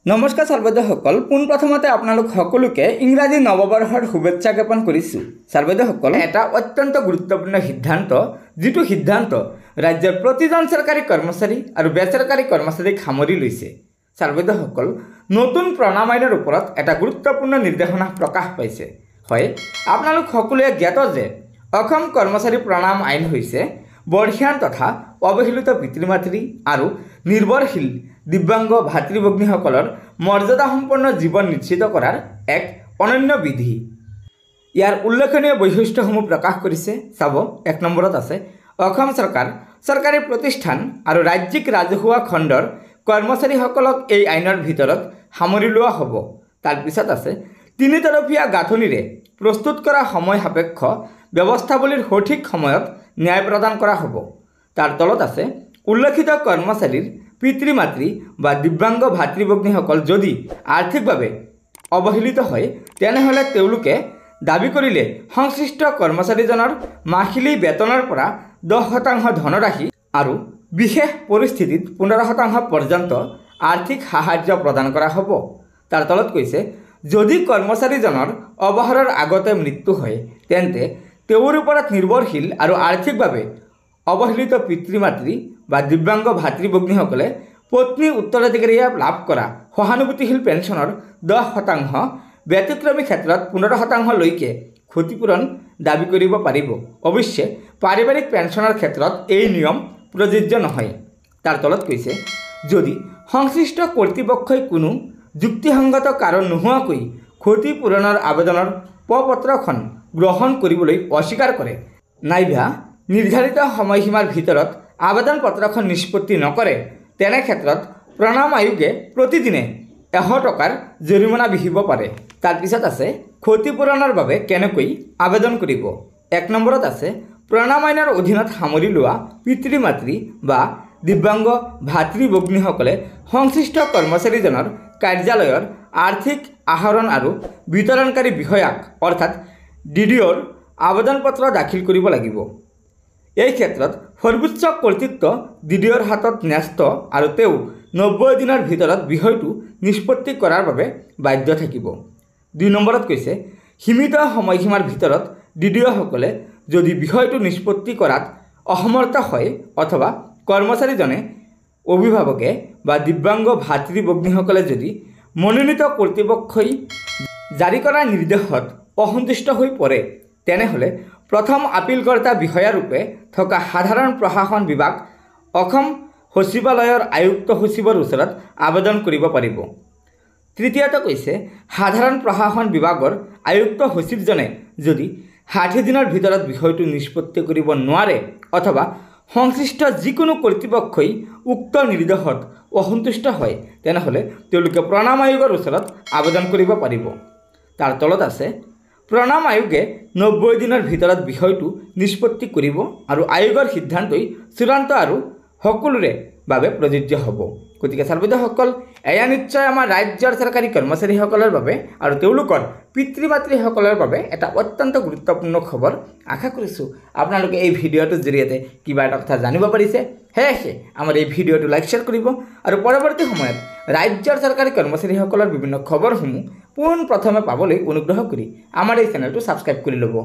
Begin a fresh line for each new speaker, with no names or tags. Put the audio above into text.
নমস্কাৰ ছাৰ্বৈদেউসকল, পোনপ্ৰথমতে আপোনালোক সকলোকে ইংৰাজী নৱবৰ্ষৰ শুভেচ্ছা জ্ঞাপন কৰিছোঁ। ছাৰ্বৈদেউসকল, এটা অত্যন্ত গুৰুত্বপূৰ্ণ সিদ্ধান্ত, যিটো সিদ্ধান্ত ৰাজ্যৰ প্ৰতিজন চৰকাৰী কৰ্মচাৰী আৰু বেচৰকাৰী কৰ্মচাৰীক সামৰি লৈছে। ছাৰ্বৈদেউসকল, নতুন প্ৰণাম আইনৰ ওপৰত এটা গুৰুত্বপূৰ্ণ নিৰ্দেশনা প্ৰকাশ পাইছে। হয়, আপোনালোক সকলোৱে জ্ঞাত যে অসম কৰ্মচাৰী প্ৰণাম আইন হৈছে বৰ্ষীয়ান তথা অৱহেলিত পিতৃ মাতৃ আৰু নিৰ্ভৰশীল দিব্যাংগ ভাতৃ ভগ্নীসকলৰ মৰ্যাদাসম্পন্ন জীৱন নিশ্চিত কৰাৰ এক অনন্য বিধি। ইয়াৰ উল্লেখনীয় বৈশিষ্ট্যসমূহ প্ৰকাশ কৰিছে। চাব, 1 নম্বৰত আছে অসম চৰকাৰ, চৰকাৰী প্ৰতিষ্ঠান আৰু ৰাজ্যিক ৰাজহুৱা খণ্ডৰ কৰ্মচাৰীসকলক এই আইনৰ ভিতৰত সামৰি লোৱা হ'ব। তাৰপিছত আছে তিনিতৰফীয়া গাঁথনিৰে প্ৰস্তুত কৰা সময় সাপেক্ষ ব্যৱস্থাৱলীৰ সঠিক সময়ত ন্যায় প্ৰদান কৰা হ'ব। তাৰ তলত আছে উল্লেখিত কৰ্মচাৰীৰ পিতৃ মাতৃ বা দিব্যাংগ ভাতৃ ভগ্নীসকল যদি আৰ্থিকভাৱে অৱহেলিত হয়, তেনেহ'লে তেওঁলোকে দাবী কৰিলে সংশ্লিষ্ট কৰ্মচাৰীজনৰ মাহিলী বেতনৰ পৰা 10% ধনৰাশি আৰু বিশেষ পৰিস্থিতিত 15% পৰ্যন্ত আৰ্থিক সাহায্য প্ৰদান কৰা হ'ব। তাৰ তলত কৈছে, যদি কৰ্মচাৰীজনৰ অৱসৰৰ আগতে মৃত্যু হয়, তেন্তে তেওঁৰ ওপৰত নিৰ্ভৰশীল আৰু আৰ্থিকভাৱে অৱহেলিত পিতৃ মাতৃ বা দিব্যাংগ ভাতৃ ভগ্নীসকলে পত্নী উত্তৰাধিকাৰীয়ে লাভ কৰা সহানুভূতিশীল পেঞ্চনৰ 10%, ব্যতিক্ৰমী ক্ষেত্ৰত 15%লৈকে ক্ষতিপূৰণ দাবী কৰিব পাৰিব। অৱশ্যে পাৰিবাৰিক পেঞ্চনৰ ক্ষেত্ৰত এই নিয়ম প্ৰযোজ্য নহয়। তাৰ তলত কৈছে, যদি সংশ্লিষ্ট কৰ্তৃপক্ষই কোনো যুক্তিসংগত কাৰণ নোহোৱাকৈ ক্ষতিপূৰণৰ আবেদনৰ প্ৰপত্ৰখন গ্ৰহণ কৰিবলৈ অস্বীকাৰ কৰে, নাইবা নিৰ্ধাৰিত সময়সীমাৰ ভিতৰত আবেদন পত্ৰখন নিষ্পত্তি নকৰে, তেনে ক্ষেত্ৰত প্ৰণাম আয়োগে প্ৰতিদিনে 100 টকাৰ জৰিমনা বিহিব পাৰে। তাৰপিছত আছে ক্ষতিপূৰণৰ বাবে কেনেকৈ আবেদন কৰিব। 1 নম্বৰত আছে প্ৰণাম আইনৰ অধীনত সামৰি লোৱা পিতৃ মাতৃ বা দিব্যাংগ ভাতৃ ভগ্নীসকলে সংশ্লিষ্ট কৰ্মচাৰীজনৰ কাৰ্যালয়ৰ আৰ্থিক আহৰণ আৰু বিতৰণকাৰী বিষয়াক অৰ্থাৎ DDOৰ আবেদন পত্ৰ দাখিল কৰিব লাগিব। এই ক্ষেত্ৰত সৰ্বোচ্চ কৰ্তৃত্ব DDOৰ হাতত ন্যস্ত আৰু তেওঁ 90 দিনৰ ভিতৰত বিষয়টো নিষ্পত্তি কৰাৰ বাবে বাধ্য থাকিব। 2 নম্বৰত কৈছে, সীমিত সময়সীমাৰ ভিতৰত DDOসকলে যদি বিষয়টো নিষ্পত্তি কৰাত অসমৰ্থ হয় অথবা কৰ্মচাৰীজনে অভিভাৱকে বা দিব্যাংগ ভাতৃ ভগ্নীসকলে যদি মনোনীত কৰ্তৃপক্ষই জাৰি কৰা নিৰ্দেশত অসন্তুষ্ট হৈ পৰে, তেনেহ'লে প্ৰথম আপিলকৰ্তা বিষয়াৰূপে থকা সাধাৰণ প্ৰশাসন বিভাগ অসম সচিবালয়ৰ আয়ুক্ত সচিবৰ ওচৰত আবেদন কৰিব পাৰিব। তৃতীয়তে কৈছে, সাধাৰণ প্ৰশাসন বিভাগৰ আয়ুক্ত সচিবজনে যদি 60 দিনৰ ভিতৰত বিষয়টো নিষ্পত্তি কৰিব নোৱাৰে অথবা সংশ্লিষ্ট যিকোনো কৰ্তৃপক্ষই উক্ত নিৰ্দেশত অসন্তুষ্ট হয়, তেনেহ'লে তেওঁলোকে প্ৰণাম আয়োগৰ ওচৰত আবেদন কৰিব পাৰিব। তাৰ তলত আছে প্ৰণাম আয়োগে 90 দিনৰ ভিতৰত বিষয়টো নিষ্পত্তি কৰিব আৰু আয়োগৰ সিদ্ধান্তই চূড়ান্ত আৰু সকলোৰে বাবে প্ৰযোজ্য হ'ব। গতিকে ছাৰ্বৈদেউসকল, এয়া নিশ্চয় আমাৰ ৰাজ্যৰ চৰকাৰী কৰ্মচাৰীসকলৰ বাবে আৰু তেওঁলোকৰ পিতৃ মাতৃসকলৰ বাবে এটা অত্যন্ত গুৰুত্বপূৰ্ণ খবৰ। আশা কৰিছোঁ আপোনালোকে এই ভিডিঅ'টোৰ জৰিয়তে কিবা এটা কথা জানিব পাৰিছে। সেয়েহে আমাৰ এই ভিডিঅ'টো লাইক শ্বেয়াৰ কৰিব আৰু পৰৱৰ্তী সময়ত ৰাজ্যৰ চৰকাৰী কৰ্মচাৰীসকলৰ বিভিন্ন খবৰসমূহ পোনপ্ৰথমে পাবলৈ অনুগ্ৰহ কৰি আমাৰ এই চেনেলটো ছাবস্ক্ৰাইব কৰি ল'ব।